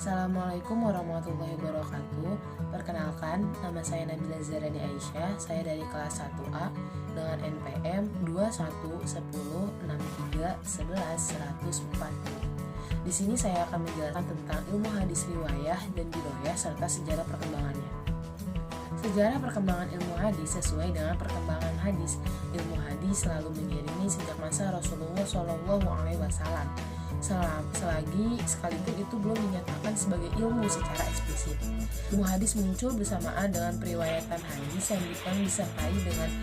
Assalamualaikum warahmatullahi wabarakatuh. Perkenalkan, nama saya Nabila Zarani Aisyah. Saya dari kelas 1A dengan NPM 211063111140. Di sini saya akan menjelaskan tentang ilmu hadis riwayah dan diroyah serta sejarah perkembangannya. Sejarah perkembangan ilmu hadis sesuai dengan perkembangan hadis. Ilmu hadis selalu mengiringi sejak masa Rasulullah SAW. Selagi sekalipun itu belum dinyatakan sebagai ilmu secara eksplisit. Ilmu hadis muncul bersamaan dengan periwayatan hadis yang disertai dengan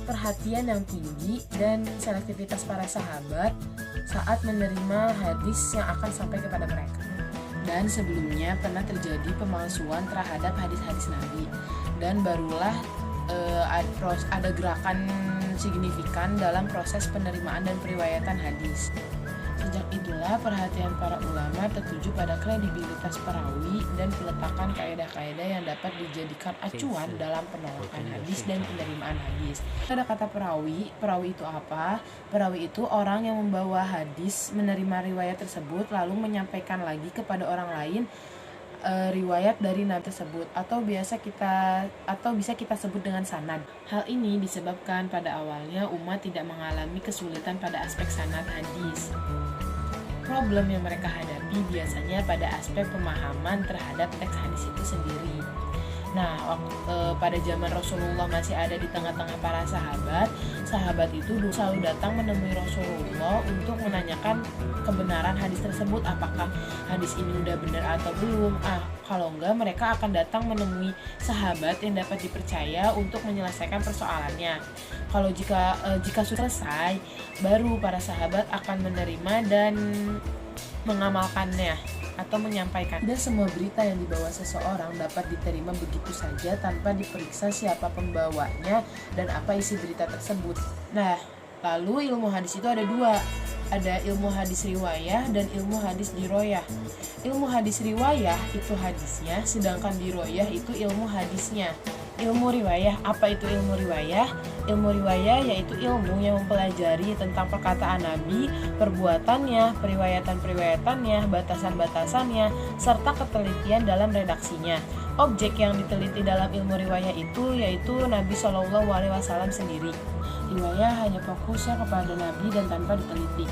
perhatian yang tinggi dan selektivitas para sahabat saat menerima hadis yang akan sampai kepada mereka. Dan sebelumnya pernah terjadi pemalsuan terhadap hadis-hadis Nabi, dan barulah ada gerakan signifikan dalam proses penerimaan dan periwayatan hadis. Sejak itulah perhatian para ulama tertuju pada kredibilitas perawi dan peletakan kaidah-kaidah yang dapat dijadikan acuan dalam penolakan hadis dan penerimaan hadis. Ada kata perawi itu apa? Perawi itu orang yang membawa hadis, menerima riwayat tersebut, lalu menyampaikan lagi kepada orang lain riwayat dari nabi tersebut, atau bisa kita sebut dengan sanad. Hal ini disebabkan pada awalnya umat tidak mengalami kesulitan pada aspek sanad hadis. Problem yang mereka hadapi biasanya pada aspek pemahaman terhadap teks hadis itu sendiri. Nah, pada zaman Rasulullah masih ada di tengah-tengah para sahabat itu selalu datang menemui Rasulullah untuk menanyakan kebenaran hadis tersebut, apakah hadis ini udah benar atau belum. Kalau enggak, mereka akan datang menemui sahabat yang dapat dipercaya untuk menyelesaikan persoalannya. Kalau jika sudah selesai, baru para sahabat akan menerima dan mengamalkannya atau menyampaikan. Tidak semua berita yang dibawa seseorang dapat diterima begitu saja tanpa diperiksa siapa pembawanya dan apa isi berita tersebut. Nah, lalu ilmu hadis itu ada dua. Ada ilmu hadis riwayah dan ilmu hadis diroyah. Ilmu hadis riwayah itu hadisnya, sedangkan diroyah itu ilmu hadisnya. Ilmu riwayah, apa itu ilmu riwayah? Ilmu riwayah yaitu ilmu yang mempelajari tentang perkataan Nabi, perbuatannya, periwayatan-periwayatannya, batasan-batasannya, serta ketelitian dalam redaksinya. Objek yang diteliti dalam ilmu riwayah itu yaitu Nabi SAW sendiri. Riwayah hanya fokusnya kepada Nabi dan tanpa diteliti.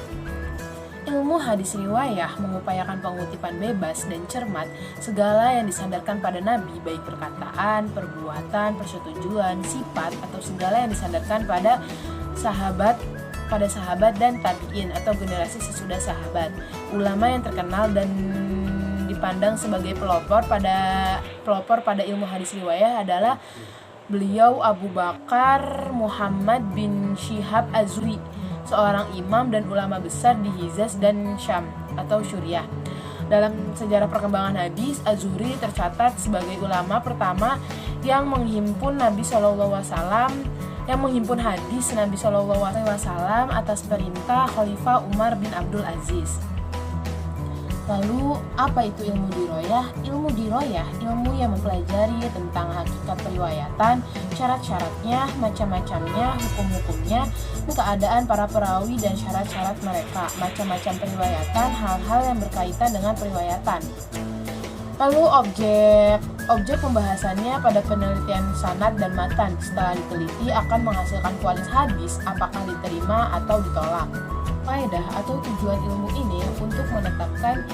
Ilmu hadis riwayah mengupayakan pengutipan bebas dan cermat segala yang disandarkan pada Nabi, baik perkataan, perbuatan, persetujuan, sifat, atau segala yang disandarkan pada sahabat dan tabi'in atau generasi sesudah sahabat. Ulama yang terkenal dan dipandang sebagai pelopor pada ilmu hadis riwayah adalah beliau Abu Bakar Muhammad bin Syihab Az-Zuhri, seorang imam dan ulama besar di Hijaz dan Syam atau Suriah. Dalam sejarah perkembangan hadis, Az-Zuhri tercatat sebagai ulama pertama yang menghimpun hadis Nabi SAW atas perintah Khalifah Umar bin Abdul Aziz. Lalu, apa itu ilmu diroyah? Ilmu diroyah, ilmu yang mempelajari tentang hakikat periwayatan, syarat-syaratnya, macam-macamnya, hukum-hukumnya, keadaan para perawi dan syarat-syarat mereka, macam-macam periwayatan, hal-hal yang berkaitan dengan periwayatan. Lalu objek pembahasannya pada penelitian sanad dan matan. Setelah diteliti akan menghasilkan kualitas hadis, apakah diterima atau ditolak. Faedah atau tujuan ilmu ini untuk menetapkan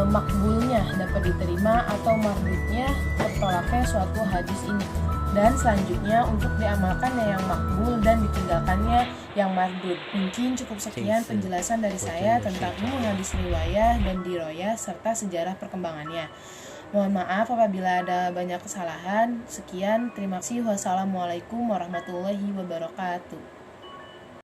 makbulnya, dapat diterima atau mardudnya, tertolaknya suatu hadis ini, dan selanjutnya untuk diamalkannya yang makbul dan ditinggalkannya yang mardud. Mungkin cukup sekian penjelasan dari saya tentang ilmu hadis riwayah dan diroyah serta sejarah perkembangannya. Mohon maaf apabila ada banyak kesalahan. Sekian, terima kasih. Wassalamualaikum warahmatullahi wabarakatuh.